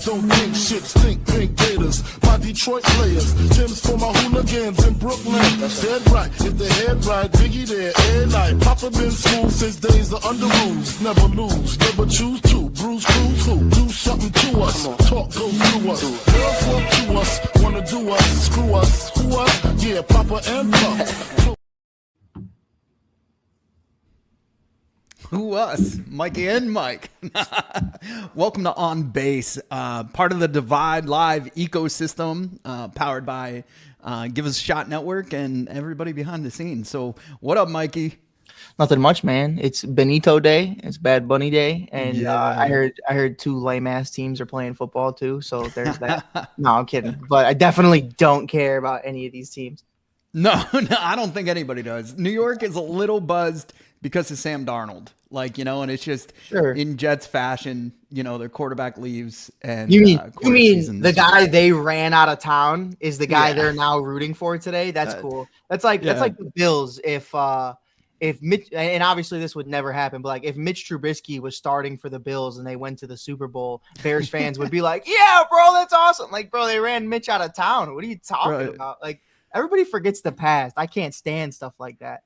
don't think shit, stink pink gators. My Detroit players, Tim's for my hooligans in Brooklyn. Dead right, if the head right, Biggie there, and night. Papa been school since days of under rules. Never lose, never choose to. Bruise, cruise, who? Do something to us. Talk, go through us. Girls want to us, wanna do us, screw us, who us? Yeah, Papa and Pop. Who us? Mikey and Mike. Welcome to On Base, part of the Divide Live ecosystem, powered by Give Us a Shot Network and everybody behind the scenes. So what up, Mikey? Nothing much, man. It's Benito Day. It's Bad Bunny Day, and Yeah. I heard two lame ass teams are playing football too. So there's that. No, I'm kidding, but I definitely don't care about any of these teams. No, I don't think anybody does. New York is a little buzzed because of Sam Darnold, and it's just in Jets fashion. Their quarterback leaves, and you mean the guy they ran out of town is the guy they're now rooting for today? That's cool. That's like the Bills if Mitch, and obviously this would never happen, but like if Mitch Trubisky was starting for the Bills and they went to the Super Bowl, Bears fans would be like, "Yeah, bro, that's awesome!" Like, bro, they ran Mitch out of town. What are you talking about? Like, everybody forgets the past. I can't stand stuff like that.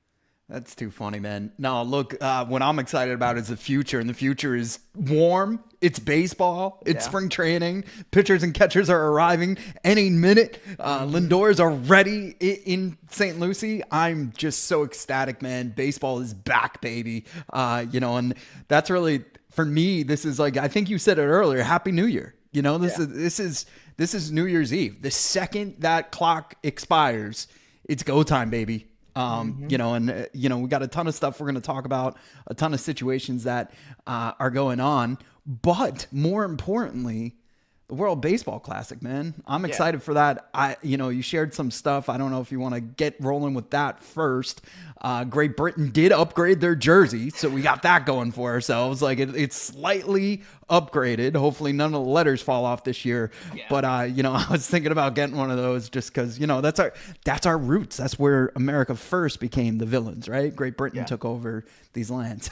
That's too funny, man. No, look, what I'm excited about is the future, and the future is warm. It's baseball. It's spring training. Pitchers and catchers are arriving any minute. Lindors are ready in St. Lucie. I'm just so ecstatic, man. Baseball is back, baby. And that's really, for me, this is like, I think you said it earlier, Happy New Year. This is New Year's Eve. The second that clock expires, it's go time, baby. We got a ton of stuff we're going to talk about, a ton of situations that are going on, but more importantly, the World Baseball Classic, man. I'm excited for that. You shared some stuff. I don't know if you want to get rolling with that first. Great Britain did upgrade their jersey, so we got that going for ourselves. Like it's slightly upgraded. Hopefully none of the letters fall off this year. Yeah. But I was thinking about getting one of those just because that's our roots. That's where America first became the villains, right? Great Britain took over these lands.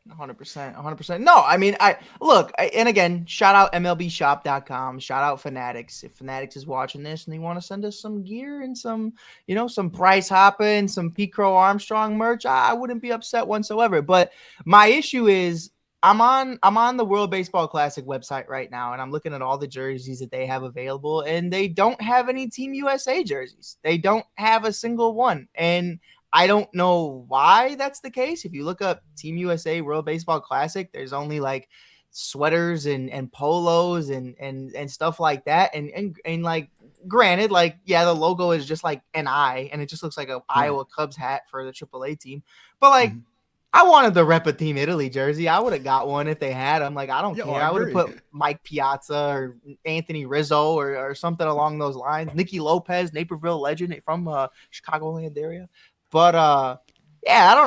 100%. No, I mean, and again, shout out MLBshop.com, shout out Fanatics. If Fanatics is watching this and they want to send us some gear and some Bryce Harper and some Pete Crow Armstrong merch, I wouldn't be upset whatsoever. But my issue is I'm on the World Baseball Classic website right now, and I'm looking at all the jerseys that they have available, and they don't have any Team USA jerseys. They don't have a single one. And I don't know why that's the case. If you look up Team USA World Baseball Classic, there's only like sweaters and polos and stuff like that. And like, granted, like, the logo is just like an eye, and it just looks like an Iowa Cubs hat for the AAA team. But like, I wanted the Rep a Team Italy jersey. I would have got one if they had them. Like, I don't care. I would have put Mike Piazza or Anthony Rizzo or something along those lines. Nicky Lopez, Naperville legend from Chicagoland area. But I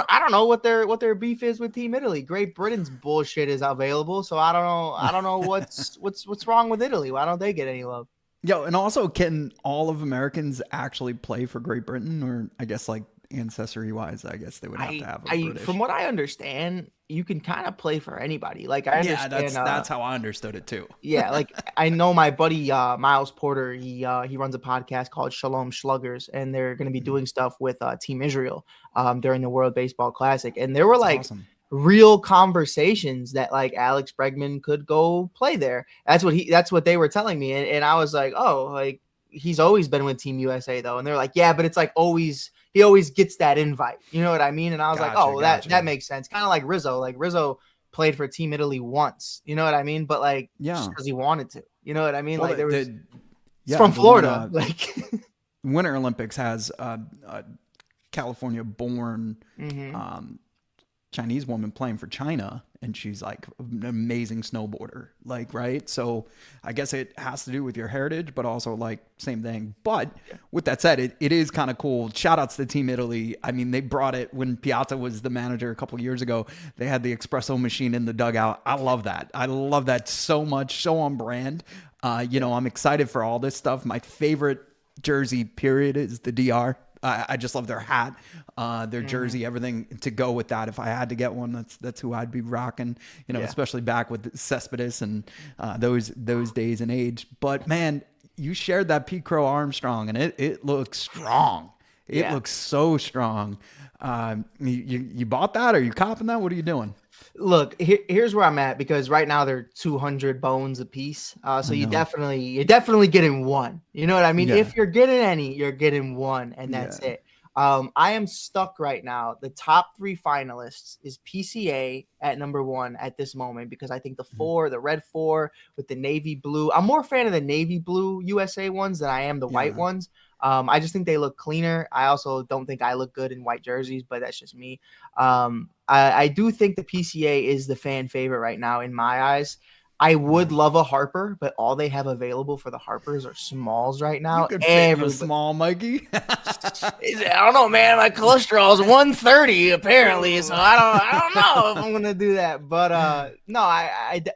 don't know what their beef is with Team Italy. Great Britain's bullshit is available, so I don't know what's wrong with Italy. Why don't they get any love? Yo, and also, can all of Americans actually play for Great Britain? Or I guess like ancestry wise, I guess they would have to have a British. From what I understand, you can kind of play for anybody. Like, I understand. That's how I understood it too. Yeah, like I know my buddy Miles Porter. He runs a podcast called Shalom Sluggers, and they're going to be doing stuff with Team Israel during the World Baseball Classic. And there were real conversations that like Alex Bregman could go play there. That's what they were telling me, and I was like, oh, like he's always been with Team USA though, and they're like, yeah, but it's like he always gets that invite. You know what I mean? And I was that makes sense. Kind of like Rizzo. Like Rizzo played for Team Italy once. You know what I mean? But like, just because he wanted to. You know what I mean? Well, like it's from Florida. Winter Olympics has a California-born Chinese woman playing for China, and she's like an amazing snowboarder, like, right? So I guess it has to do with your heritage, but also like same thing. But with that said, it is kind of cool. Shout outs to Team Italy. I mean, they brought it when Piazza was the manager a couple of years ago. They had the espresso machine in the dugout. I love that. I love that so much, so on brand. I'm excited for all this stuff. My favorite jersey period is the DR. I just love their hat, their jersey, everything to go with that. If I had to get one, that's who I'd be rocking, especially back with Cespedes and those days and age. But man, you shared that Pete Crow Armstrong and it looks strong. It looks so strong. You bought that? Or you copping that? What are you doing? Look, here's where I'm at, because right now they're 200 bones a piece. So you're definitely getting one. You know what I mean? Yeah. If you're getting any, you're getting one, and that's it. I am stuck right now. The top 3 finalists is PCA at number 1 at this moment, because I think the red 4 with the navy blue. I'm more a fan of the navy blue USA ones than I am the white ones. I just think they look cleaner. I also don't think I look good in white jerseys, but that's just me. I do think the PCA is the fan favorite right now in my eyes. I would love a Harper, but all they have available for the Harpers are smalls right now. You could fit in a small, Mikey. I don't know, man. My cholesterol is 130 apparently, so I don't know if I'm gonna do that. But no,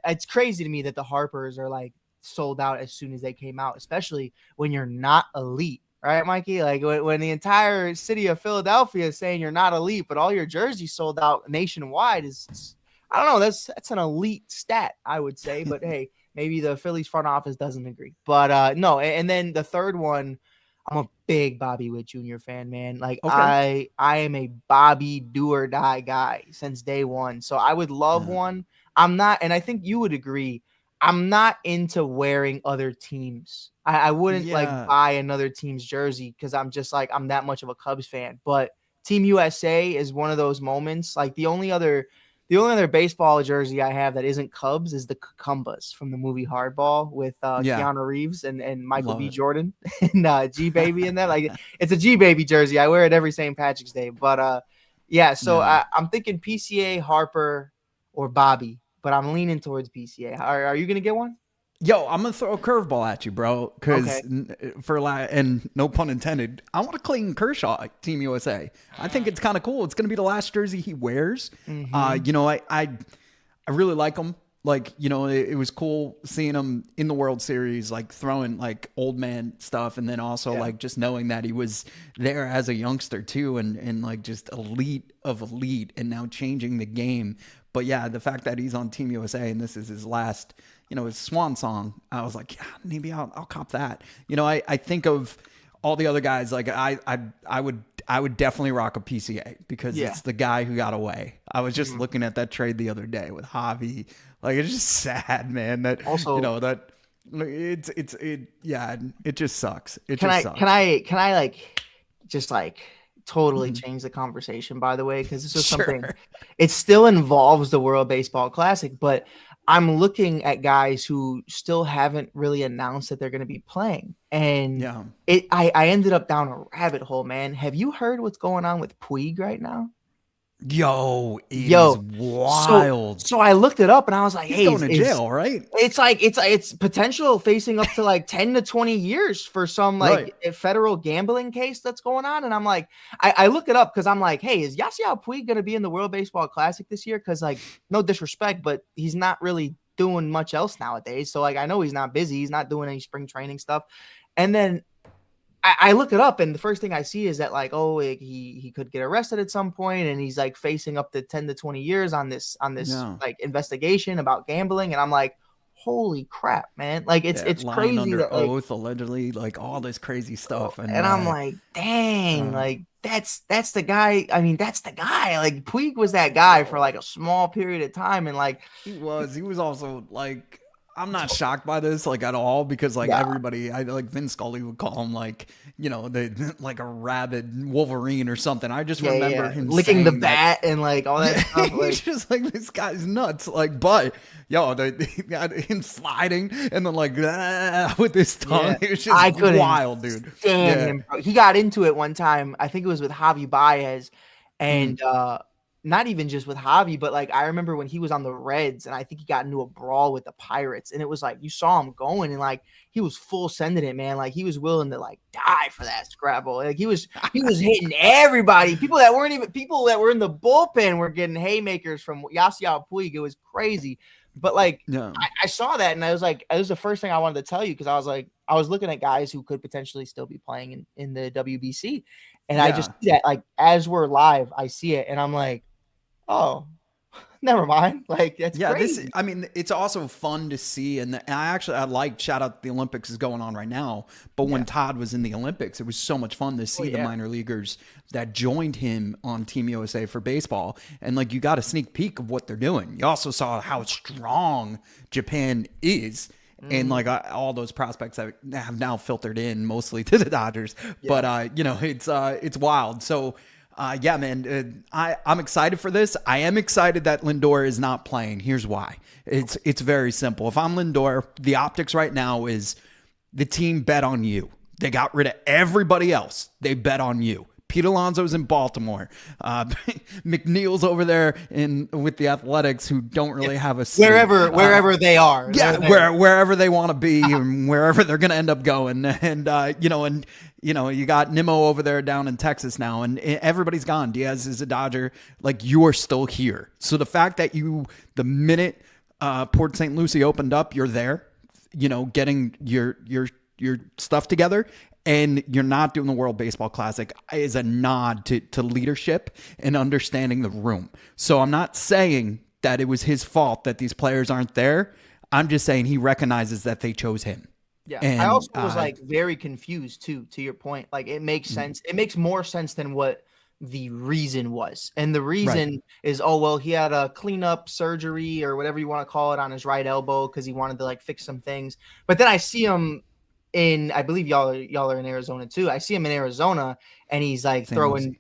it's crazy to me that the Harpers are like sold out as soon as they came out, especially when you're not elite. Right, Mikey? Like when the entire city of Philadelphia is saying you're not elite, but all your jerseys sold out nationwide is I don't know. That's an elite stat, I would say. But hey, maybe the Phillies front office doesn't agree. But no. And then the third one, I'm a big Bobby Witt Jr. fan, man. Like I am a Bobby do or die guy since day one. So I would love one. I'm not, and I think you would agree, I'm not into wearing other teams. I wouldn't like buy another team's jersey because I'm just like, I'm that much of a Cubs fan. But Team USA is one of those moments. Like the only other baseball jersey I have that isn't Cubs is the Cucumbas from the movie Hardball with Keanu Reeves and Michael B. Jordan and G Baby in that. Like it's a G Baby jersey. I wear it every St. Patrick's Day. But I'm thinking PCA, Harper, or Bobby. But I'm leaning towards PCA. Are you gonna get one? Yo, I'm gonna throw a curveball at you, bro. Because and no pun intended, I want a Clayton Kershaw Team USA. I think it's kind of cool. It's gonna be the last jersey he wears. I really like him. Like, it was cool seeing him in the World Series, like throwing like old man stuff, and then also like just knowing that he was there as a youngster too, and like just elite of elite, and now changing the game. But yeah, the fact that he's on Team USA and this is his last, his swan song, I was like, yeah, maybe I'll cop that. I think of all the other guys, like I would definitely rock a PCA because it's the guy who got away. I was just looking at that trade the other day with Javi. Like, it's just sad, man. That also, it just sucks. Can I totally change the conversation, by the way, because this is something, it still involves the World Baseball Classic, but I'm looking at guys who still haven't really announced that they're going to be playing. And I ended up down a rabbit hole, man. Have you heard what's going on with Puig right now? Yo, is wild. So I looked it up and I was like, he's going to jail, right? It's like it's potential facing up to like 10 to 20 years for some a federal gambling case that's going on. And I'm like, I look it up because I'm like, hey, is Yasiel Puig going to be in the World Baseball Classic this year? Because like, no disrespect, but he's not really doing much else nowadays. So like, I know he's not busy. He's not doing any spring training stuff. And then I look it up, and the first thing I see is that like, he could get arrested at some point, and he's like facing up to 10 to 20 years on this like investigation about gambling, and I'm like, holy crap, man! Like it's crazy under that oath, allegedly, like all this crazy stuff, and I'm like, dang, like that's the guy. I mean, that's the guy. Like Puig was that guy for like a small period of time, and like he was also like. I'm not shocked by this like at all because like everybody, I like Vin Scully would call him like, like a rabid Wolverine or something. I just remember him licking the bat and like all that stuff. Like, he's just like, this guy's nuts. Like, but he got him sliding and then like with his tongue. It was just wild, dude. Stand him, bro. He got into it one time. I think it was with Javi Baez and not even just with Javi, but like I remember when he was on the Reds and I think he got into a brawl with the Pirates, and it was like you saw him going and like he was full sending it, man. Like he was willing to like die for that Scrabble. Like he was hitting everybody. People that were in the bullpen were getting haymakers from Yasiel Puig. It was crazy. But like, Yeah. I saw that and I was like, it was the first thing I wanted to tell you because I was like, I was looking at guys who could potentially still be playing in the WBC. And I just Yeah. see that like as we're live, I see it and I'm like, oh, never mind. Like, that's Yeah, crazy. I mean, it's also fun to see. And I like, shout out the Olympics is going on right now. But when Todd was in the Olympics, it was so much fun to see the minor leaguers that joined him on Team USA for baseball. And like, you got a sneak peek of what they're doing. You also saw how strong Japan is. And like all those prospects that have now filtered in mostly to the Dodgers. But, you know, it's wild. So, yeah, man, I'm excited for this. I am excited that Lindor is not playing. Here's why. It's very simple. If I'm Lindor, the optics right now is the team bet on you. They got rid of everybody else. They bet on you. Pete Alonso's in Baltimore. McNeil's over there with the Athletics, who don't really have a seat. Wherever they are. Yeah, wherever they want to be and wherever they're going to end up going. And you got Nimmo over there down in Texas now, and everybody's gone. Diaz is a Dodger. Like, you are still here. So the fact that the minute Port St. Lucie opened up, you're there, getting your stuff together, and you're not doing the World Baseball Classic is a nod to leadership and understanding the room. So I'm not saying that it was his fault that these players aren't there. I'm just saying he recognizes that they chose him. Yeah. And I also was like very confused too, to your point. Like, it makes sense. It makes more sense than what the reason was. And the reason is, oh, well, he had a cleanup surgery or whatever you want to call it on his right elbow because he wanted to like fix some things. But then I see him I believe y'all are in Arizona too. I see him in Arizona and he's like they're in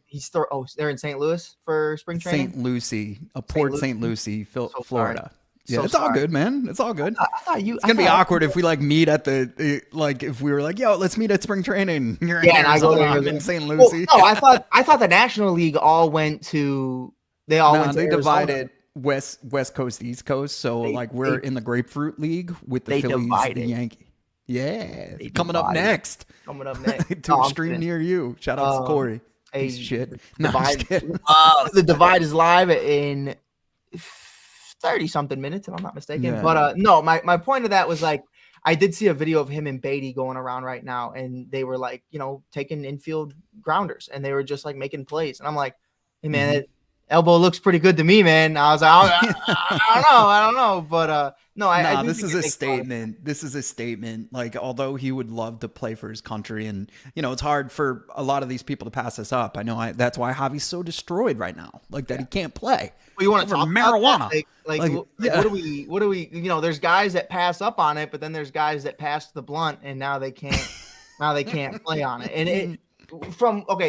St. Louis for spring training. St. Lucie, Port St. Lucie, Florida. Yeah, it's all good, man. It's all good. I thought it's gonna be awkward if we like meet at if we were like, yo, let's meet at spring training. You're in Arizona, and I go I'm in St. Lucie. Well, no, I thought the National League all went to. They divided West Coast, East Coast. So we're in the Grapefruit League with the Phillies, the Yankees. Yeah, coming up next. To a stream near you. Shout out to Corey. Piece of shit. No, the Divide is live in 30-something minutes, if I'm not mistaken. Yeah. But no, my point of that was like, I did see a video of him and Beatty going around right now, and they were like, taking infield grounders, and they were just like making plays. And I'm like, hey, man, that elbow looks pretty good to me, man. I was like, I don't know. But no, this is a statement. This is a statement. Like, although he would love to play for his country, and it's hard for a lot of these people to pass this up. I know that's why Javi's so destroyed right now. Like that, he can't play. Well, you want to talk marijuana? What do we? There's guys that pass up on it, but then there's guys that pass the blunt, and now they can't. Play on it. And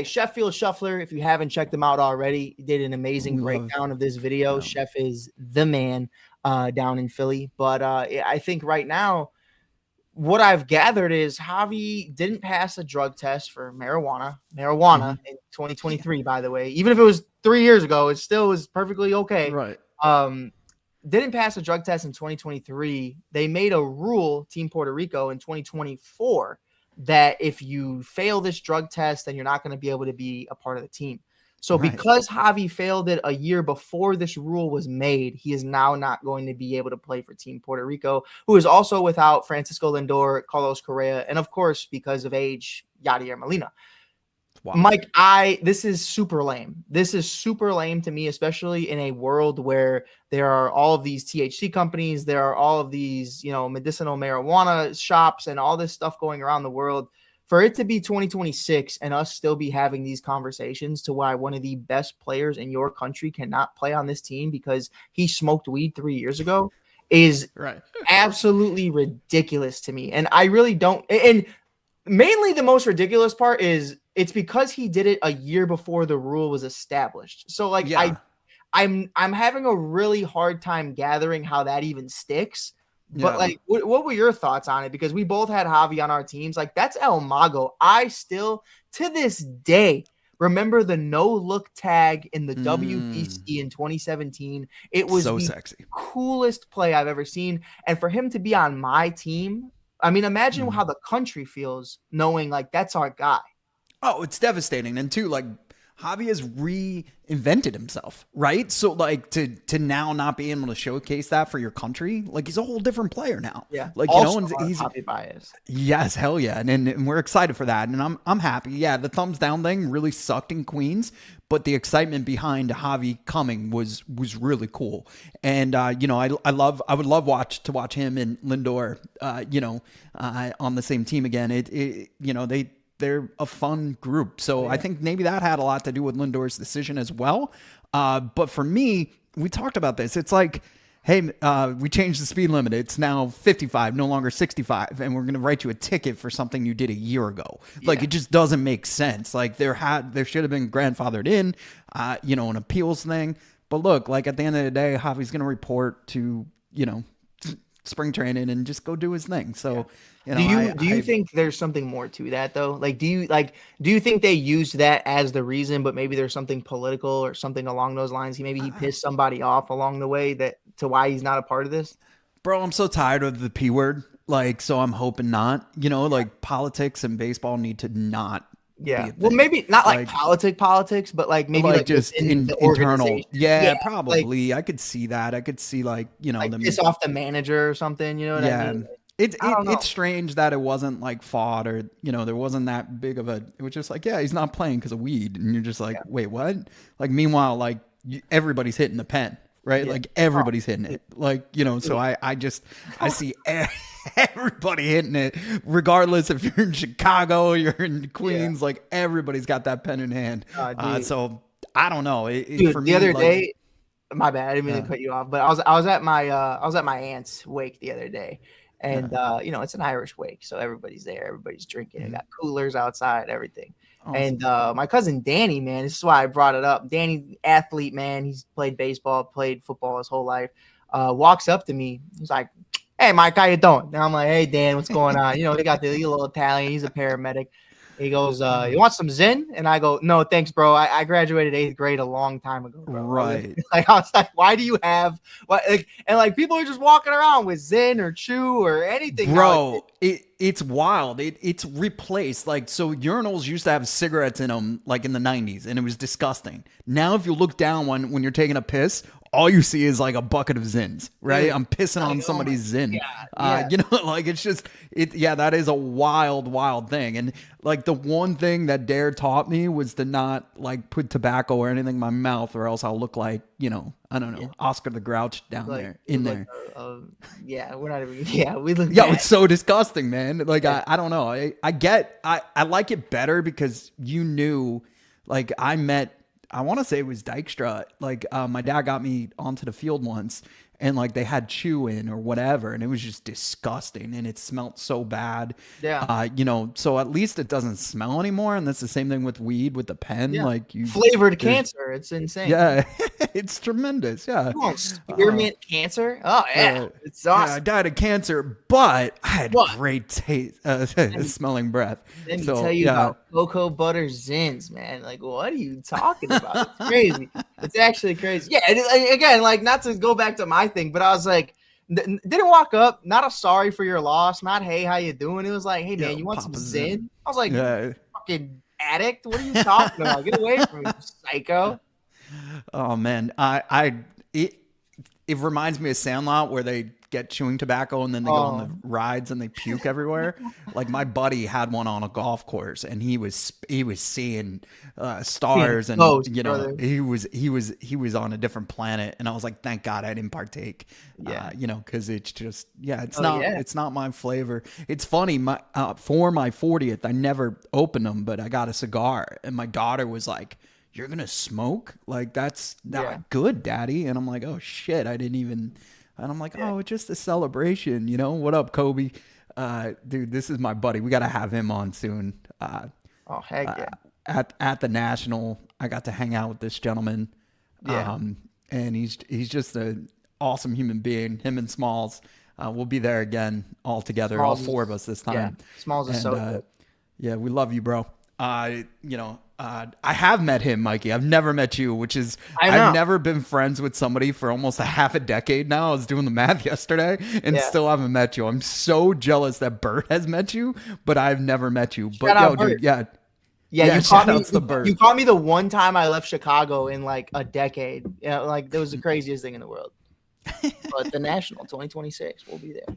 Sheffield Shuffler, if you haven't checked him out already, did an amazing breakdown of this video. Chef is the man down in Philly. But I think right now, what I've gathered is Javi didn't pass a drug test for marijuana in 2023, by the way. Even if it was 3 years ago, it still was perfectly okay. Right. Didn't pass a drug test in 2023. They made a rule, Team Puerto Rico, in 2024, that if you fail this drug test, then you're not going to be able to be a part of the team. So because Javi failed it a year before this rule was made, he is now not going to be able to play for Team Puerto Rico, who is also without Francisco Lindor, Carlos Correa, and of course, because of age, Yadier Molina. Wow. Mike, this is super lame. This is super lame to me, especially in a world where there are all of these THC companies, there are all of these, medicinal marijuana shops and all this stuff going around the world. For it to be 2026 and us still be having these conversations to why one of the best players in your country cannot play on this team because he smoked weed 3 years ago is absolutely ridiculous to me. And I really don't. And mainly the most ridiculous part is it's because he did it a year before the rule was established. So I'm having a really hard time gathering how that even sticks. But what were your thoughts on it? Because we both had Javi on our teams. Like, that's El Mago. I still, to this day, remember the no-look tag in the WBC in 2017. It was so sexy, coolest play I've ever seen. And for him to be on my team, I mean, imagine how the country feels knowing, like, that's our guy. Oh, it's devastating. And too, like, Javi has reinvented himself, right? So like to now not be able to showcase that for your country, like he's a whole different player now. Yeah. Like Also, and he's Javi Baez. yes, hell yeah, and we're excited for that, and I'm happy. Yeah, the thumbs down thing really sucked in Queens, but the excitement behind Javi coming was really cool, and I would love to watch him and Lindor, on the same team again. They're a fun group. So I think maybe that had a lot to do with Lindor's decision as well. But for me, we talked about this. It's like, hey, we changed the speed limit. It's now 55, no longer 65. And we're going to write you a ticket for something you did a year ago. Yeah. Like, it just doesn't make sense. Like, there should have been grandfathered in, an appeals thing. But look, like at the end of the day, Javi's going to report to, spring training and just go do his thing. So, do you think there's something more to that though? Like, do you think they used that as the reason, but maybe there's something political or something along those lines? He pissed somebody off along the way to why he's not a part of this. Bro, I'm so tired of the P word. Like, so I'm hoping not, like politics and baseball need to not. Yeah. Well, maybe not like politics, but like maybe like just internal. Yeah, probably. Like, I could see that. I could see like, them piss off the manager or something. You know what I mean? It's strange that it wasn't like fought or, there wasn't that big of it was just like, yeah, he's not playing because of weed. And you're just like, wait, what? Like, meanwhile, like everybody's hitting the pen, right? Yeah. Like everybody's hitting it. Like, so I see everybody hitting it, regardless if you're in Chicago or you're in Queens, like everybody's got that pen in hand. So I don't know. Dude, for me, the other day, my bad, I didn't mean to cut you off, but I was at my aunt's wake the other day. And, it's an Irish wake. So everybody's there. Everybody's drinking. I got coolers outside, everything. Awesome. And my cousin Danny, man, this is why I brought it up. Danny, athlete, man. He's played baseball, played football his whole life. Walks up to me. He's like, hey, Mike, how you doing? And I'm like, hey, Dan, what's going on? He got the little Italian. He's a paramedic. He goes, you want some Zyn? And I go, no, thanks, bro. I graduated 8th grade a long time ago, bro. Right. Like, I was like, why do you have what? And people are just walking around with Zyn or Chew or anything. Bro, it's wild. It's replaced. Like, so urinals used to have cigarettes in them, like in the 90s, and it was disgusting. Now, if you look down when you're taking a piss, all you see is like a bucket of Zyns, right? I'm pissing on somebody's Zyn. Like it's just, that is a wild thing. And like the one thing that Dare taught me was to not like put tobacco or anything in my mouth or else I'll look like, I don't know, Oscar the Grouch down there, there. We're not even, we look it's so disgusting, man. Like, I don't know. I like it better because you knew, like I want to say it was Dykstra. Like, my dad got me onto the field once and like they had Chew in or whatever. And it was just disgusting and it smelled so bad. Yeah. So at least it doesn't smell anymore. And that's the same thing with weed, with the pen. Yeah. Like flavored cancer. It's insane. Yeah. It's tremendous. Yeah. You want spearmint cancer? Oh yeah. It's awesome. Yeah, I died of cancer, but I had great taste, smelling breath. Let me tell you about cocoa butter Zyns, man. Like, what are you talking about? It's crazy. It's actually crazy. Yeah. And again, like not to go back to my thing, but I was like, didn't walk up, not a sorry for your loss, not hey, how you doing? It was like, hey man, you want some Zyn? I was like, fucking addict. What are you talking about? Get away from me, psycho. Oh man, it reminds me of Sandlot where they get chewing tobacco and then they go on the rides and they puke everywhere. Like my buddy had one on a golf course and he was seeing stars and he was on a different planet and I was like, thank God I didn't partake. Because it's just it's not my flavor. It's funny, for my 40th I never opened them, but I got a cigar and my daughter was like, you're gonna smoke? Like that's not good, Daddy. And I'm like, oh shit, I didn't even. And I'm like, oh, it's just a celebration, What up, Kobe? Dude, this is my buddy. We gotta have him on soon. Heck yeah! At the National, I got to hang out with this gentleman. Yeah. And he's just an awesome human being. Him and Smalls. We'll be there again all together, all four of us this time. Yeah. Smalls is so good. Yeah, we love you, bro. I have met him, Mikey. I've never met you, which is I've never been friends with somebody for almost a half a decade now. I was doing the math yesterday and still haven't met you. I'm so jealous that Bert has met you, but I've never met you. But dude, Yeah, shout out to the bird. You caught me the one time I left Chicago in like a decade. Yeah, like that was the craziest thing in the world. But the National 2026, we'll be there.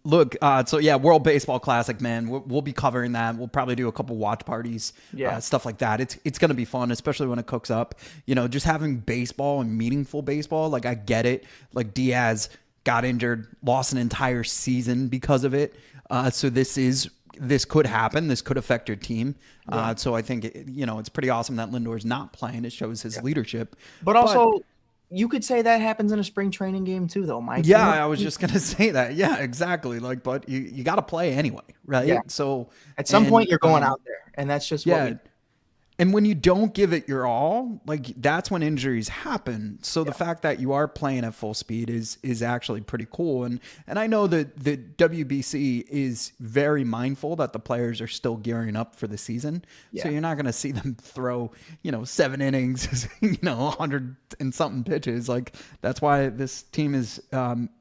Look, so yeah, World Baseball Classic, man. We'll be covering that. We'll probably do a couple watch parties, stuff like that. It's gonna be fun, especially when it cooks up. You know, just having baseball and meaningful baseball. Like I get it. Like Diaz got injured, lost an entire season because of it. So this could happen. This could affect your team. So I think it's pretty awesome that Lindor's not playing. It shows his leadership. But also, you could say that happens in a spring training game too, though, Mike. Yeah, I was just gonna say that. Yeah, exactly. Like, but you got to play anyway, right? Yeah. So at some point, you're going out there, and that's just And when you don't give it your all, like that's when injuries happen. So the fact that you are playing at full speed is actually pretty cool. And I know that the WBC is very mindful that the players are still gearing up for the season. So you're not going to see them throw, 7 innings, 100 and something pitches. Like that's why this team is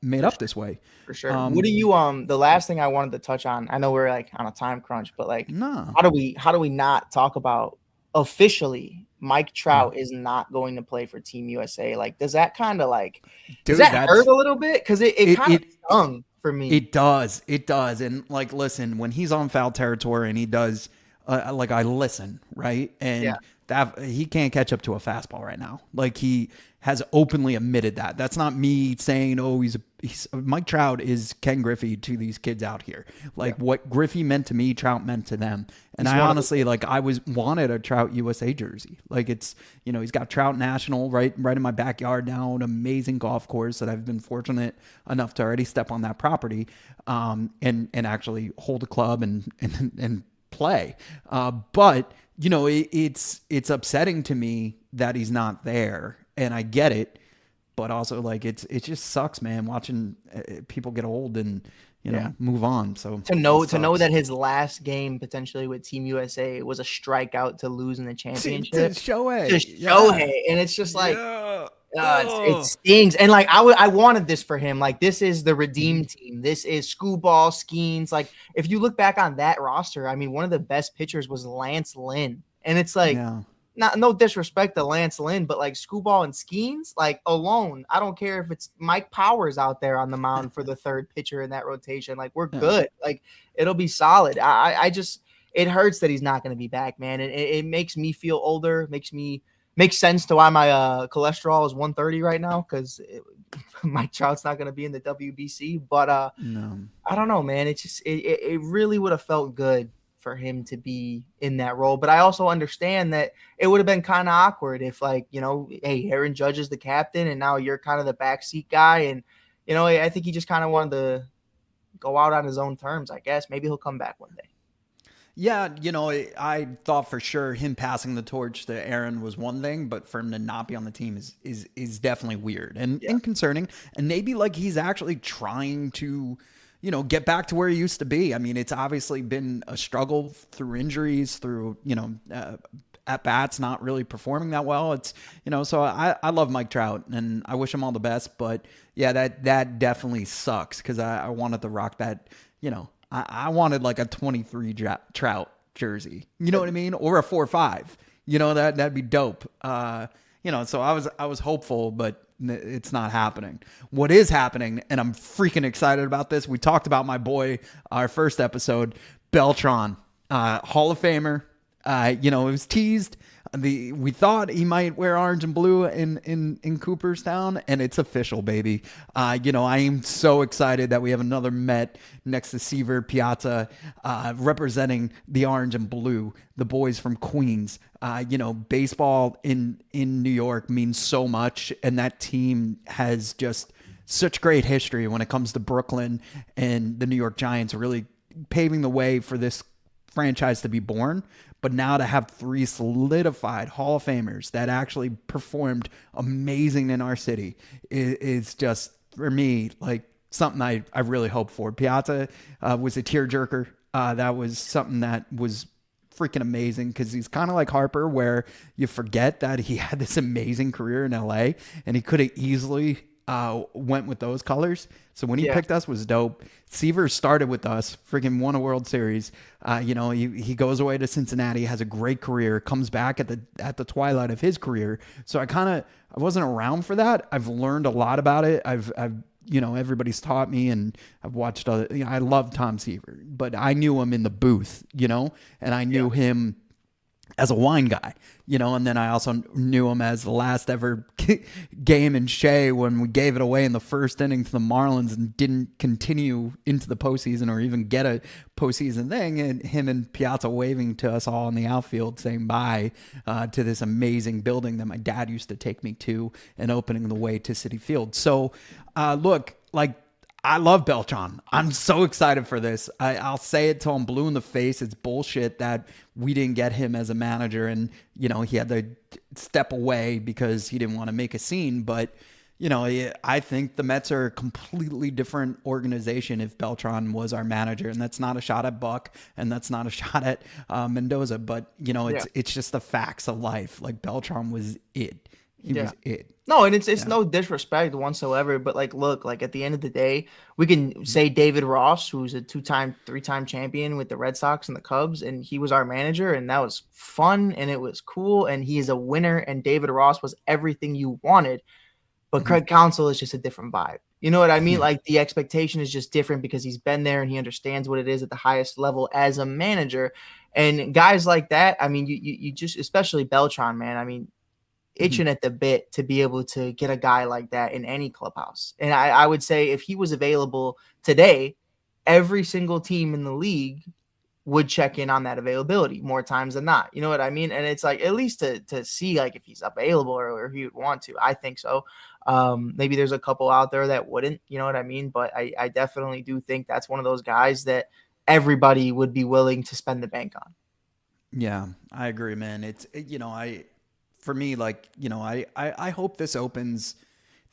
made up this way. For sure. What do you the last thing I wanted to touch on? I know we're like on a time crunch, but like how do we not talk about officially Mike Trout is not going to play for Team USA? Like, does that kind of like does that hurt a little bit? Because it kind of stung for me. It does. And like, listen, when he's on foul territory and he does like I listen, right? And that he can't catch up to a fastball right now. Like he has openly admitted that. That's not me saying, oh, he's Mike Trout is Ken Griffey to these kids out here. Like what Griffey meant to me, Trout meant to them. And I honestly, like I wanted a Trout USA jersey. Like it's, he's got Trout National right in my backyard now, an amazing golf course that I've been fortunate enough to already step on that property, and actually hold a club and play. But it's upsetting to me that he's not there, and I get it. But also, like it just sucks, man. Watching people get old and move on. So to know that his last game potentially with Team USA was a strikeout to lose in the championship. To Shohei, and it's just like it stings. And like I wanted this for him. Like this is the redeemed team. This is Screwball, Skeens. Like if you look back on that roster, I mean, one of the best pitchers was Lance Lynn, and it's like. No disrespect to Lance Lynn, but like Screwball and Skeens, like alone, I don't care if it's Mike Powers out there on the mound for the third pitcher in that rotation. Like we're good. Like it'll be solid. I just, it hurts that he's not going to be back, man. It makes me feel older. Makes sense to why my cholesterol is 130 right now. Cause Mike Trout's not going to be in the WBC, but I don't know, man. It just, it really would have felt good for him to be in that role. But I also understand that it would have been kind of awkward if like, hey, Aaron Judge is the captain and now you're kind of the backseat guy. And, I think he just kind of wanted to go out on his own terms, I guess. Maybe he'll come back one day. Yeah, I thought for sure him passing the torch to Aaron was one thing, but for him to not be on the team is definitely weird and concerning. And maybe like he's actually trying to get back to where he used to be. I mean, it's obviously been a struggle through injuries, through, at bats, not really performing that well. It's, so I love Mike Trout and I wish him all the best, but yeah, that definitely sucks. Cause I wanted to rock that, I wanted like a 23 Trout jersey, you know what I mean? Or a 4-5, that'd be dope. So I was hopeful, but it's not happening. What is happening, and I'm freaking excited about this. We talked about my boy, our first episode, Beltran, Hall of Famer. It was teased. We thought he might wear orange and blue in Cooperstown, and it's official, baby. I am so excited that we have another Met next to Seaver Piazza, representing the orange and blue, the boys from Queens. Baseball in New York means so much, and that team has just such great history when it comes to Brooklyn and the New York Giants really paving the way for this franchise to be born. But now to have 3 solidified Hall of Famers that actually performed amazing in our city is just, for me, like something I really hope for. Piazza was a tearjerker. That was something that was freaking amazing because he's kind of like Harper, where you forget that he had this amazing career in LA and he could have easily went with those colors. So when he picked us was dope. Seaver started with us, freaking won a World Series. He goes away to Cincinnati, has a great career, comes back at the twilight of his career. So I wasn't around for that. I've learned a lot about it. I've everybody's taught me, and I've watched I love Tom Seaver, but I knew him in the booth, and I knew him as a wine guy, and then I also knew him as the last ever game in Shea when we gave it away in the first inning to the Marlins and didn't continue into the postseason or even get a postseason thing, and him and Piazza waving to us all in the outfield saying bye to this amazing building that my dad used to take me to and opening the way to Citi Field. So look, I love Beltran. I'm so excited for this. I'll say it till I'm blue in the face. It's bullshit that we didn't get him as a manager and, he had to step away because he didn't want to make a scene. But, I think the Mets are a completely different organization if Beltran was our manager. And that's not a shot at Buck and that's not a shot at Mendoza. But, it's just the facts of life. Like Beltran was it. He was it. No, and it's no disrespect whatsoever, but look, at the end of the day, we can say David Ross, who's a 2-time, 3-time champion with the Red Sox and the Cubs, and he was our manager, and that was fun, and it was cool, and he is a winner, and David Ross was everything you wanted, but Craig Counsell is just a different vibe. You know what I mean? The expectation is just different because he's been there and he understands what it is at the highest level as a manager, and guys like that, I mean, you just, especially Beltran, man, I mean, itching at the bit to be able to get a guy like that in any clubhouse. And I would say if he was available today, every single team in the league would check in on that availability more times than not. You know what I mean? And it's at least to see if he's available or if he would want to. I think so. Maybe there's a couple out there that wouldn't, you know what I mean? But I definitely do think that's one of those guys that everybody would be willing to spend the bank on. Yeah, I agree, man. For me, I hope this opens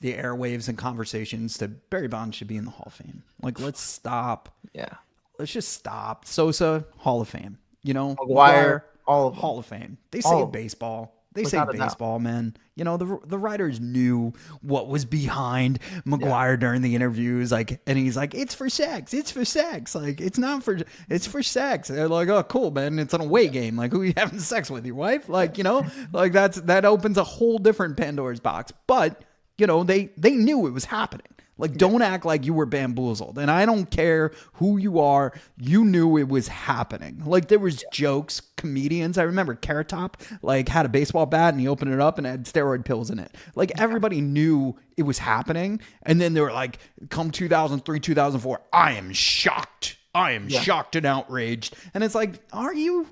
the airwaves and conversations to Barry Bonds should be in the Hall of Fame. Let's stop. Yeah. Let's just stop. Sosa, Hall of Fame. McGuire, all of them. Hall of Fame. They saved baseball. They saved baseball, man. The writers knew what was behind McGuire during the interviews. And he's like, it's for sex. It's for sex. It's for sex. They're like, oh, cool, man. It's an away game. Who are you having sex with? Your wife? That opens a whole different Pandora's box. But, they knew it was happening. Don't act like you were bamboozled. And I don't care who you are. You knew it was happening. There was jokes, comedians. I remember Carrot Top, had a baseball bat and he opened it up and it had steroid pills in it. Everybody knew it was happening. And then they were come 2003, 2004, I am shocked. I am shocked and outraged. And it's are you?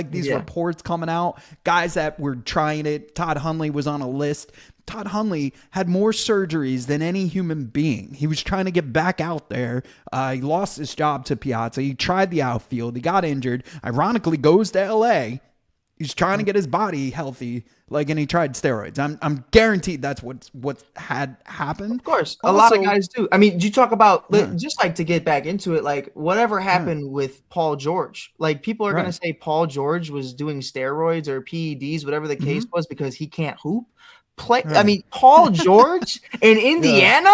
These reports coming out, guys that were trying it. Todd Hundley was on a list. Todd Hundley had more surgeries than any human being. He was trying to get back out there. He lost his job to Piazza. He tried the outfield. He got injured. Ironically, goes to LA. He's trying to get his body healthy, and he tried steroids. I'm guaranteed that's what had happened. Of course, a lot of guys do. I mean, you talk about just to get back into it, whatever happened with Paul George. People are going to say Paul George was doing steroids or PEDs, whatever the case was, because he can't hoop. I mean, Paul George in Indiana?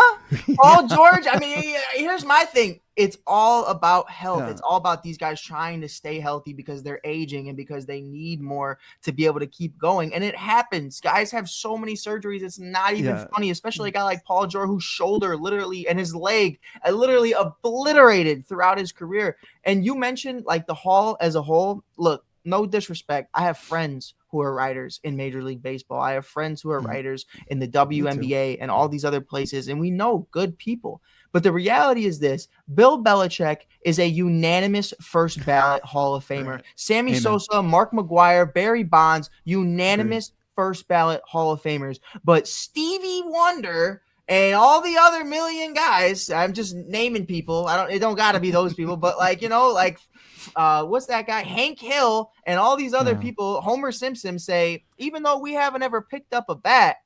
Paul George? I mean, here's my thing. It's all about health. It's all about these guys trying to stay healthy because they're aging and because they need more to be able to keep going. And it happens. Guys have so many surgeries. It's not even funny, especially a guy like Paul George, whose shoulder literally and his leg literally obliterated throughout his career. And you mentioned the Hall as a whole. Look, no disrespect. I have friends who are writers in Major League Baseball. I have friends who are writers in the WNBA and all these other places, and we know good people. But the reality is this: Bill Belichick is a unanimous first ballot Hall of Famer. Sammy Sosa, Mark McGuire, Barry Bonds, unanimous first ballot Hall of Famers. But Stevie Wonder and all the other million guys, I'm just naming people. It don't got to be those people, but what's that guy? Hank Hill and all these other people, Homer Simpson, say, even though we haven't ever picked up a bat,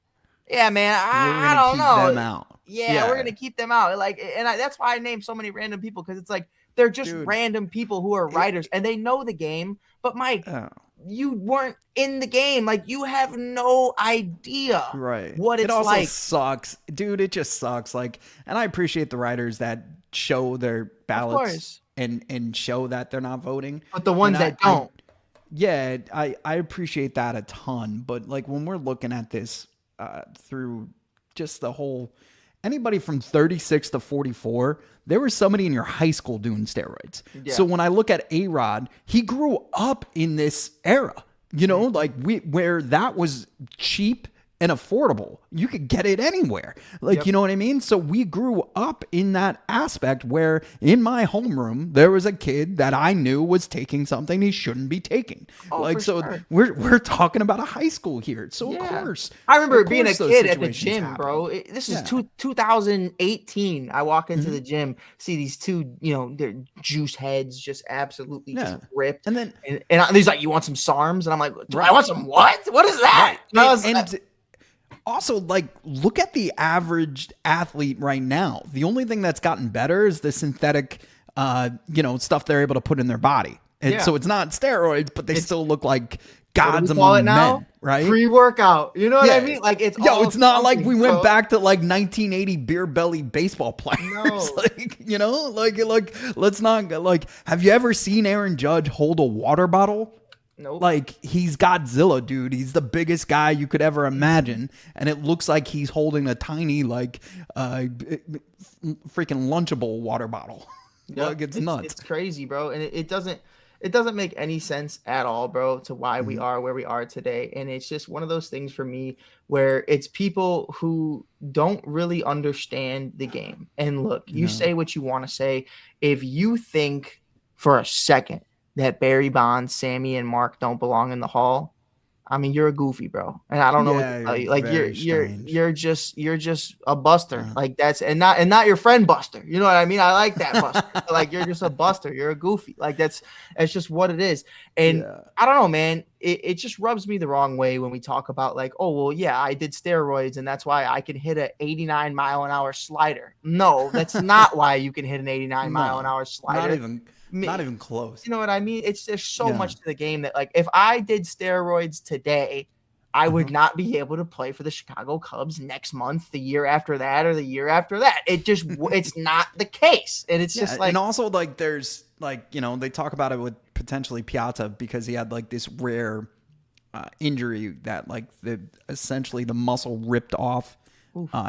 yeah, man, I don't know. Them out. Yeah, we're gonna keep them out. That's why I named so many random people, because it's they're just random people who are writers and they know the game. But Mike, you weren't in the game. Like, you have no idea Right. what It it's also like. sucks. Dude, it just sucks. Like, and I appreciate the writers that show their Of ballots course. and show that they're not voting. But the And ones that don't. yeah, I appreciate that a ton. But like when we're looking at this through just the whole, anybody from 36 to 44, there was somebody in your high school doing steroids. Yeah. So when I look at A-Rod, he grew up in this era, like where that was cheap and affordable. You could get it anywhere. Like, you know what I mean? So we grew up in that aspect where in my homeroom, there was a kid that I knew was taking something he shouldn't be taking. For so sure. we're talking about a high school here. So of course. I remember of being a course those kid at the situations gym, happen. bro. This is 2018. I walk into Mm-hmm. the gym, see these two, they're juice heads just absolutely just ripped. And then and he's like, "You want some SARMs?" And I'm like, "I want some what? What is that?" And also, like, look at the average athlete right now. The only thing that's gotten better is the synthetic, stuff they're able to put in their body. And so it's not steroids, but they still look like gods among men, right? Pre-workout. You know what I mean? Like, it's not like we went back to like 1980 beer belly baseball players. No. like let's not like. Have you ever seen Aaron Judge hold a water bottle? Nope. Like, he's Godzilla, dude. He's the biggest guy you could ever imagine. And it looks like he's holding a tiny, like, freaking Lunchable water bottle. Like, it's nuts. It's crazy, bro. And it doesn't make any sense at all, bro, to why we are where we are today. And it's just one of those things for me where it's people who don't really understand the game. And look, you say what you want to say. If you think for a second that Barry Bonds, Sammy, and Mark don't belong in the Hall, I mean, you're a goofy, bro. And I don't know what to tell you. Like, you're just a buster. Like, that's and not your friend Buster. You know what I mean? I like that Buster. Like, you're just a buster. You're a goofy. Like, that's just what it is. And I don't know, man. It just rubs me the wrong way when we talk about like, oh, well, yeah, I did steroids and that's why I can hit a 89 mile an hour slider. No, that's not why you can hit an 89 mile an hour slider. Not even close. You know what I mean? There's so much to the game that, like, if I did steroids today, I would not be able to play for the Chicago Cubs next month, the year after that, or the year after that. It's not the case. And it's just like, and also like there's like, they talk about it with potentially Piazza because he had like this rare injury that like essentially the muscle ripped off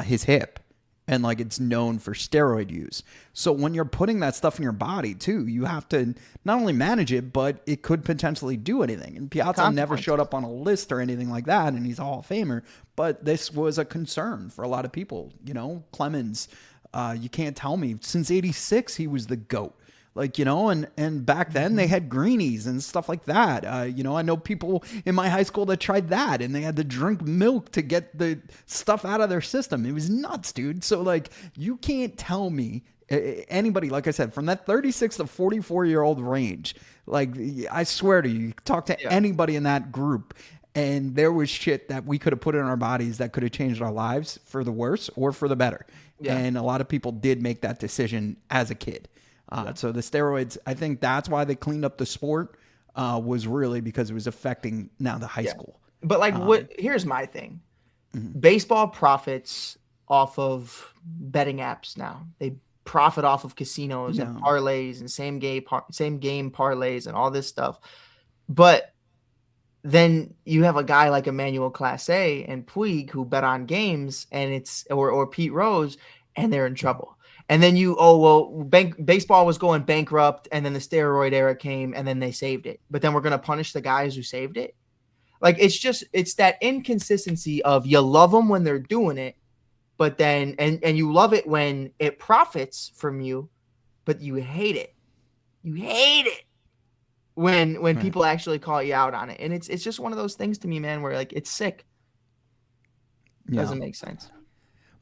his hip. And like it's known for steroid use. So when you're putting that stuff in your body too, you have to not only manage it, but it could potentially do anything. And Piazza never showed up on a list or anything like that, and he's a Hall of Famer. But this was a concern for a lot of people. Clemens, you can't tell me since '86 he was the GOAT. Like, and back then they had greenies and stuff like that. I know people in my high school that tried that and they had to drink milk to get the stuff out of their system. It was nuts, dude. So like, you can't tell me anybody, like I said, from that 36 to 44-year-old range, like I swear to you talk to anybody in that group and there was shit that we could have put in our bodies that could have changed our lives for the worse or for the better. Yeah. And a lot of people did make that decision as a kid. So the steroids, I think that's why they cleaned up the sport, was really because it was affecting now the high school. But like, here's my thing. Baseball profits off of betting apps now. They profit off of casinos and parlays and same game parlays and all this stuff. But then you have a guy like Emmanuel Clase and Puig who bet on games and or Pete Rose and they're in trouble. And then baseball was going bankrupt and then the steroid era came and then they saved it. But then we're going to punish the guys who saved it. Like, it's that inconsistency of you love them when they're doing it, but then, and you love it when it profits from you, but you hate it. You hate it when people actually call you out on it. And it's just one of those things to me, man, where like, it's sick. It doesn't make sense.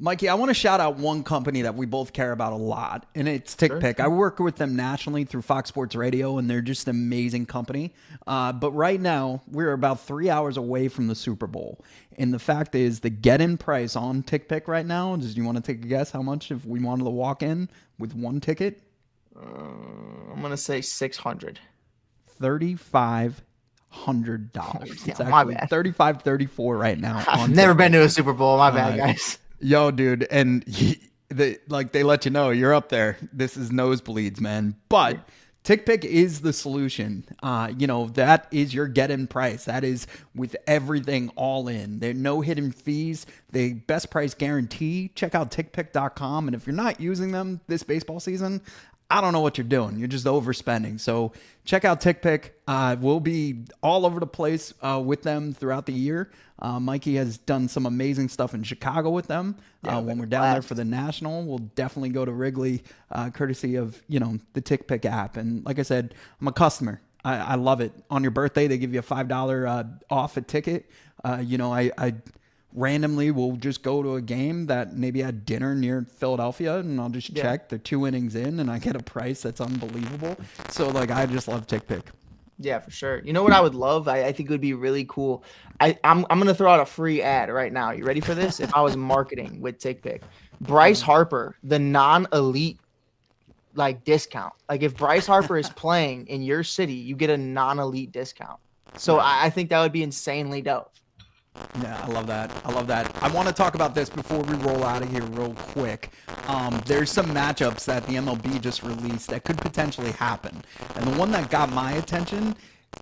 Mikey, I want to shout out one company that we both care about a lot, and it's TickPick. Sure. I work with them nationally through Fox Sports Radio, and they're just an amazing company. But right now, we're about 3 hours away from the Super Bowl. And the fact is, the get-in price on TickPick right now, do you want to take a guess how much if we wanted to walk in with one ticket? I'm going to say 600. $100. It's Yeah, my actually bad. 35.34 right now. I've never been to a Super Bowl. My bad, guys. Yo, dude, and they let you know you're up there. This is nosebleeds, man. But TickPick is the solution. That is your get-in price. That is with everything all in. There are no hidden fees. The best price guarantee. Check out tickpick.com. And if you're not using them this baseball season, I don't know what you're doing. You're just overspending. So check out TickPick. We'll be all over the place with them throughout the year. Mikey has done some amazing stuff in Chicago with them. When we're down there for the National, we'll definitely go to Wrigley, courtesy of, the TickPick app. And like I said, I'm a customer. I love it. On your birthday, they give you a $5 off a ticket. I randomly will just go to a game that maybe had dinner near Philadelphia, and I'll just check. They're 2 innings in, and I get a price that's unbelievable. So, I just love TickPick. Yeah, for sure. You know what I would love? I think it would be really cool. I'm going to throw out a free ad right now. You ready for this? If I was marketing with TickPick. Bryce Harper, the non-elite discount. If Bryce Harper is playing in your city, you get a non-elite discount. So I think that would be insanely dope. Yeah, I love that. I want to talk about this before we roll out of here real quick. There's some matchups that the MLB just released that could potentially happen. And the one that got my attention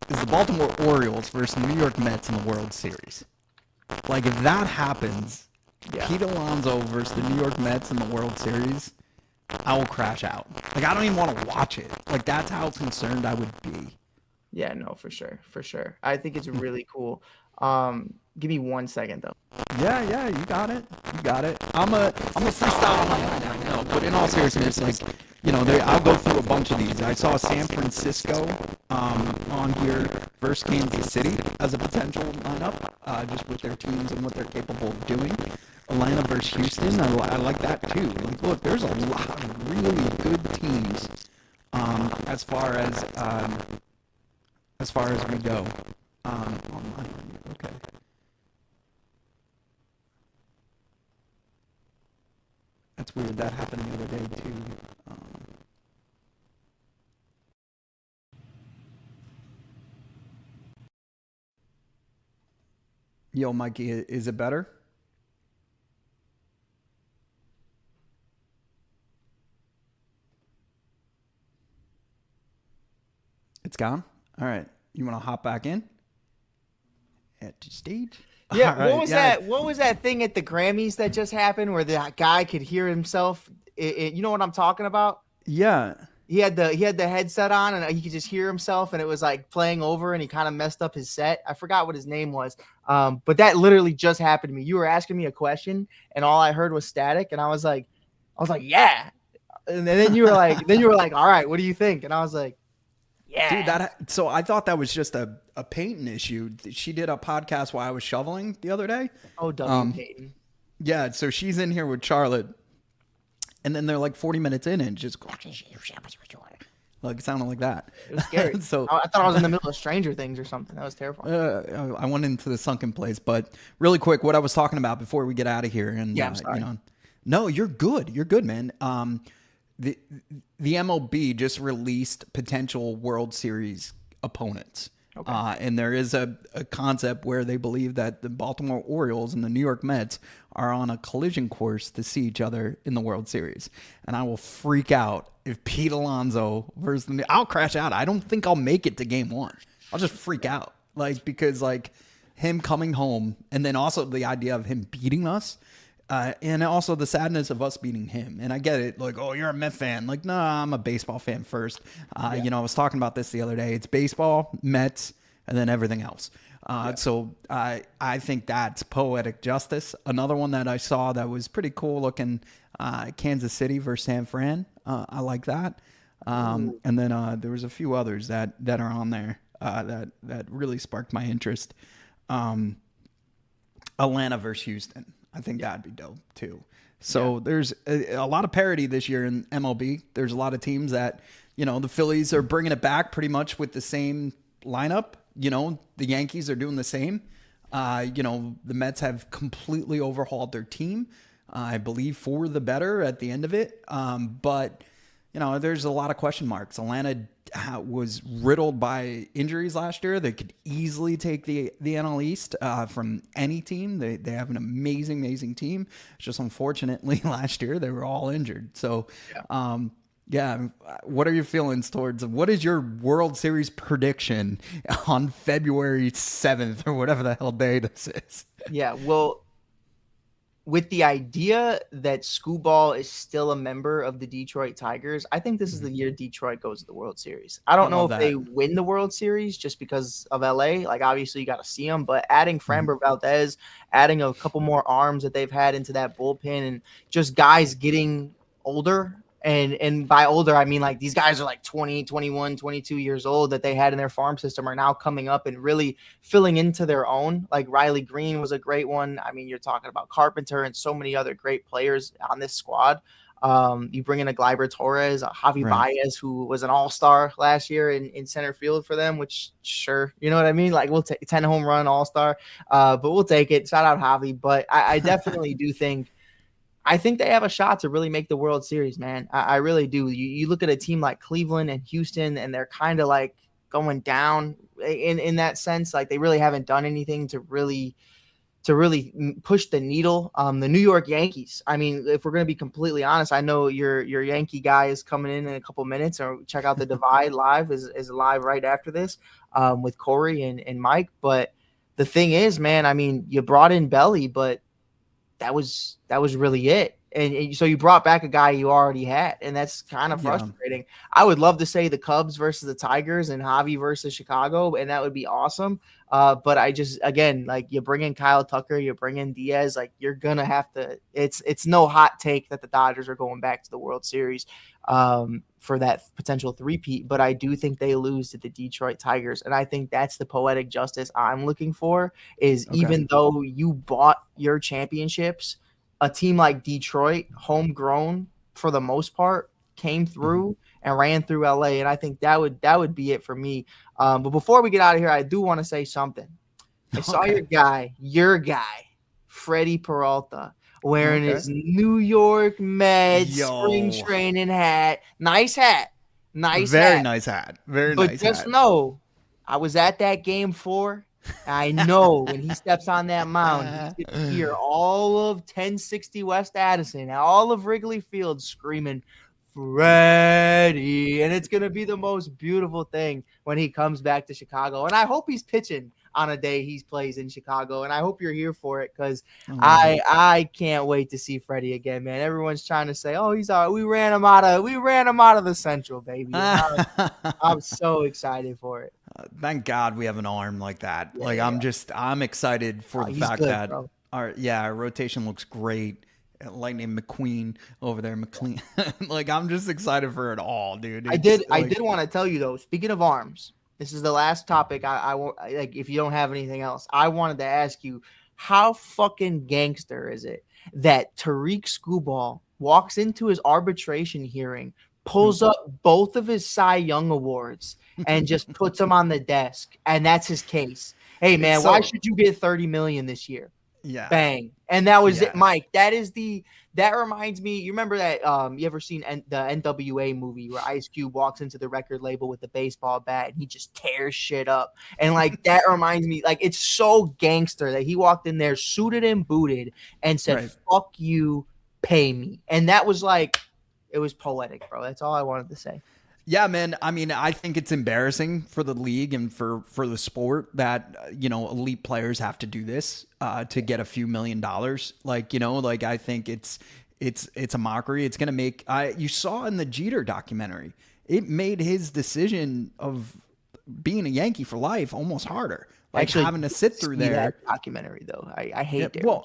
is the Baltimore Orioles versus the New York Mets in the World Series. If that happens, Pete Alonso versus the New York Mets in the World Series, I will crash out. I don't even want to watch it. That's how concerned I would be. Yeah, no, for sure. I think it's really cool. Give me 1 second though. Yeah, you got it. I'm a freestyle on my own now. But in all seriousness, I'll go through a bunch of these. I saw San Francisco on here versus Kansas City as a potential lineup, just with their teams and what they're capable of doing. Atlanta versus Houston, I like that too. Look, there's a lot of really good teams as far as we go. Online. Okay. That's weird. That happened the other day too. Yo, Mikey, is it better? It's gone? All right. You want to hop back in? At the stage? Yeah, All right, what was that thing at the Grammys that just happened where the guy could hear himself? You know what I'm talking about? Yeah. He had the headset on and he could just hear himself, and it was playing over, and he kind of messed up his set. I forgot what his name was. But that literally just happened to me. You were asking me a question and all I heard was static, and I was like, yeah. And then you were like, all right, what do you think? And I was like, yeah. Dude, so I thought that was just a Peyton issue. She did a podcast while I was shoveling the other day. Oh, Peyton. Yeah, so she's in here with Charlotte, and then they're 40 minutes in and just sounding like that. It was scary. So I thought I was in the middle of Stranger Things or something. That was terrifying. I went into the sunken place, but really quick, what I was talking about before we get out of here, and I'm sorry. No, you're good. You're good, man. The MLB just released potential World Series opponents. Okay. And there is a concept where they believe that the Baltimore Orioles and the New York Mets are on a collision course to see each other in the World Series. And I will freak out if Pete Alonso versus I'll crash out. I don't think I'll make it to game one. I'll just freak out. Because him coming home, and then also the idea of him beating us. And also the sadness of us beating him. And I get it. Oh, you're a Met fan. Nah, I'm a baseball fan first. I was talking about this the other day. It's baseball, Mets, and then everything else. So I think that's poetic justice. Another one that I saw that was pretty cool looking, Kansas City versus San Fran. I like that. And then there was a few others that are on there that really sparked my interest. Atlanta versus Houston. I think that'd be dope too. So there's a lot of parity this year in MLB. There's a lot of teams that, the Phillies are bringing it back pretty much with the same lineup. The Yankees are doing the same. The Mets have completely overhauled their team, I believe, for the better at the end of it. But there's a lot of question marks. Atlanta was riddled by injuries last year. They could easily take the NL East from any team. They have an amazing team. It's just unfortunately last year they were all injured. So, yeah, what are your feelings towards? What is your World Series prediction on February 7th or whatever the hell day this is? Yeah, well, with the idea that Scooball is still a member of the Detroit Tigers, I think this is the year Detroit goes to the World Series. I don't know if they win the World Series just because of LA. Like, obviously, you got to see them, but adding Framber Valdez, adding a couple more arms that they've had into that bullpen, and just guys getting older. And by older, I mean like these guys are like 20, 21, 22 years old that they had in their farm system are now coming up and really filling into their own. Like Riley Green was a great one. I mean, you're talking about Carpenter and so many other great players on this squad. You bring in a Gleyber Torres, a Javi Baez, who was an all-star last year in center field for them, which sure, you know what I mean? Like we'll take 10 home run all-star, but we'll take it. Shout out Javi. But I definitely do think they have a shot to really make the World Series, man. I really do. You look at a team like Cleveland and Houston, and they're kind of like going down in that sense. Like they really haven't done anything to really push the needle. The New York Yankees. I mean, if we're going to be completely honest, I know your Yankee guy is coming in a couple minutes, or check out the Divide live is live right after this with Corey and Mike. But the thing is, man, I mean, you brought in Belly, but that was really it. And so you brought back a guy you already had, and that's kind of frustrating. Yeah. I would love to say the Cubs versus the Tigers and Javi versus Chicago, and that would be awesome. But I just, again, like you bring in Kyle Tucker, you bring in Diaz, like you're going to have to – it's no hot take that the Dodgers are going back to the World Series for that potential three-peat. But I do think they lose to the Detroit Tigers, and I think that's the poetic justice I'm looking for is even though you bought your championships – a team like Detroit, homegrown for the most part, came through and ran through LA, and I think that would be it for me. But before we get out of here, I do want to say something. I saw your guy, Freddie Peralta, wearing his New York Mets spring training hat. Nice hat. Very nice hat. But just know, I was at that game 4. I know when he steps on that mound, he's going to hear all of 1060 West Addison, all of Wrigley Field screaming, Freddie. And it's going to be the most beautiful thing when he comes back to Chicago. And I hope he's pitching on a day he plays in Chicago. And I hope you're here for it because I can't wait to see Freddie again, man. Everyone's trying to say, oh, he's all right. We ran him out of the Central, baby. I'm so excited for it. Thank God we have an arm like that. I'm excited for the fact that our rotation looks great. Lightning McQueen over there, McLean. I'm just excited for it all, dude. I did want to tell you though, speaking of arms, this is the last topic I like if you don't have anything else. I wanted to ask you, how fucking gangster is it that Tariq Skubal walks into his arbitration hearing, pulls up both of his Cy Young awards and just puts them on the desk, and that's his case. Hey man, why should you get $30 million this year? Yeah. Bang. And that was it, Mike. That reminds me, you remember that you ever seen the NWA movie where Ice Cube walks into the record label with the baseball bat and he just tears shit up? And that reminds me, it's so gangster that he walked in there suited and booted and said, fuck you, pay me. And that was it was poetic, bro. That's all I wanted to say. Yeah, man. I mean, I think it's embarrassing for the league and for the sport that, elite players have to do this to get a few $1 million. I think it's a mockery. It's going to make, you saw in the Jeter documentary, it made his decision of being a Yankee for life almost harder. Actually, having to sit through that documentary though. I hate Jeter.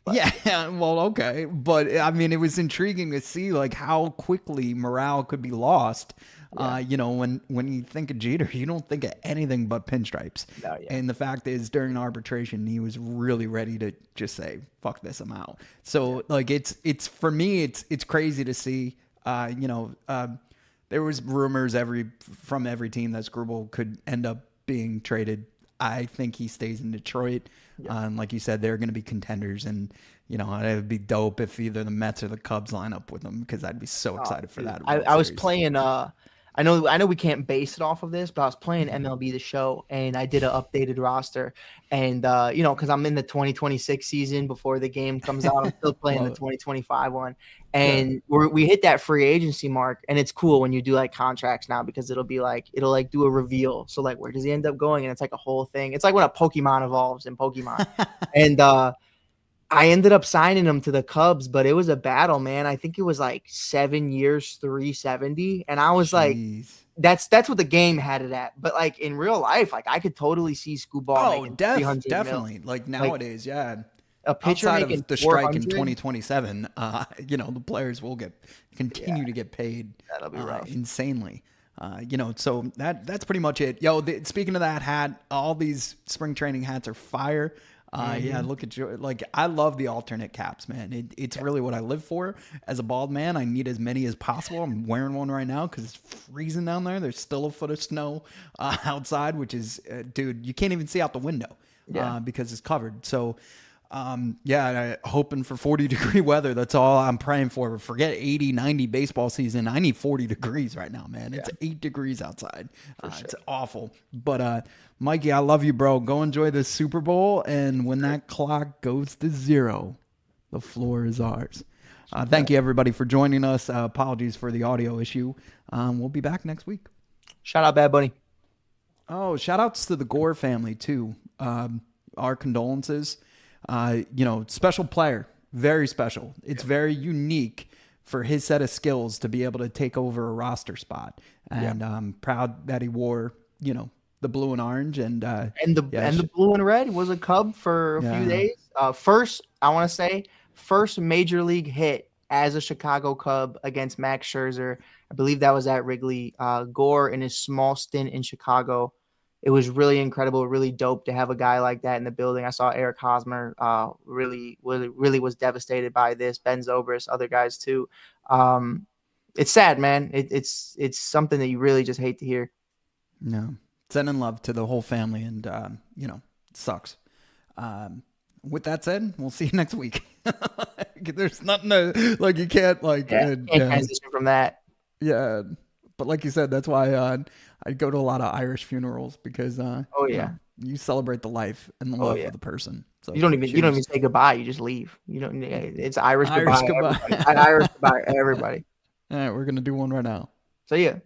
But. Yeah, well, okay. But I mean, it was intriguing to see how quickly morale could be lost. Yeah. When you think of Jeter, you don't think of anything but pinstripes. No, yeah. And the fact is, during arbitration, he was really ready to just say, "Fuck this, I'm out." So, it's for me, it's crazy to see. There was rumors from every team that Skubal could end up being traded. I think he stays in Detroit. Yeah. Like you said, they're going to be contenders, and it would be dope if either the Mets or the Cubs line up with them because I'd be so excited for that. I was playing I know we can't base it off of this, but I was playing MLB The Show and I did an updated roster. And, because I'm in the 2026 season before the game comes out, I'm still playing the 2025 one. And we hit that free agency mark. And it's cool when you do like contracts now because it'll do a reveal. So like, where does he end up going? And it's like a whole thing. It's like when a Pokemon evolves in Pokemon. And, I ended up signing him to the Cubs, but it was a battle, man. I think it was like 7 years, 370. And I was like, that's what the game had it at. But like in real life, like I could totally see Scooball making 300 definitely. mil. Like nowadays, yeah. A pitcher outside making of the strike in 400? 2027, the players will continue to get paid. That'll be rough. Insanely. So that's pretty much it. Yo, speaking of that hat, all these spring training hats are fire. Yeah, look at you. Like, I love the alternate caps, man. It's really what I live for. As a bald man, I need as many as possible. I'm wearing one right now because it's freezing down there. There's still a foot of snow outside, which is, dude, you can't even see out the window because it's covered. So, hoping for 40-degree weather. That's all I'm praying for. Forget 80, 90 baseball season. I need 40 degrees right now, man. It's 8 degrees outside. It's awful. But, Mikey, I love you, bro. Go enjoy the Super Bowl. And when that clock goes to 0, the floor is ours. Thank you, everybody, for joining us. Apologies for the audio issue. We'll be back next week. Shout out Bad Bunny. Oh, shout outs to the Gore family, too. Our condolences. Special player, very special. It's very unique for his set of skills to be able to take over a roster spot. And I'm proud that he wore, the blue and orange and the blue and red was a Cub for a few days. First major league hit as a Chicago Cub against Max Scherzer. I believe that was at Wrigley. Gore in his small stint in Chicago. It was really incredible, really dope to have a guy like that in the building. I saw Eric Hosmer really was devastated by this. Ben Zobrist, other guys too. It's sad, man. It's something that you really just hate to hear. No. Sending love to the whole family, and it sucks. With that said, we'll see you next week. There's nothing you can't transition from that. Yeah, but like you said, that's why I go to a lot of Irish funerals because you celebrate the life and the love of the person. So you don't even say goodbye. You just leave. It's Irish goodbye. Irish goodbye, everybody. All right, we're gonna do one right now. See ya.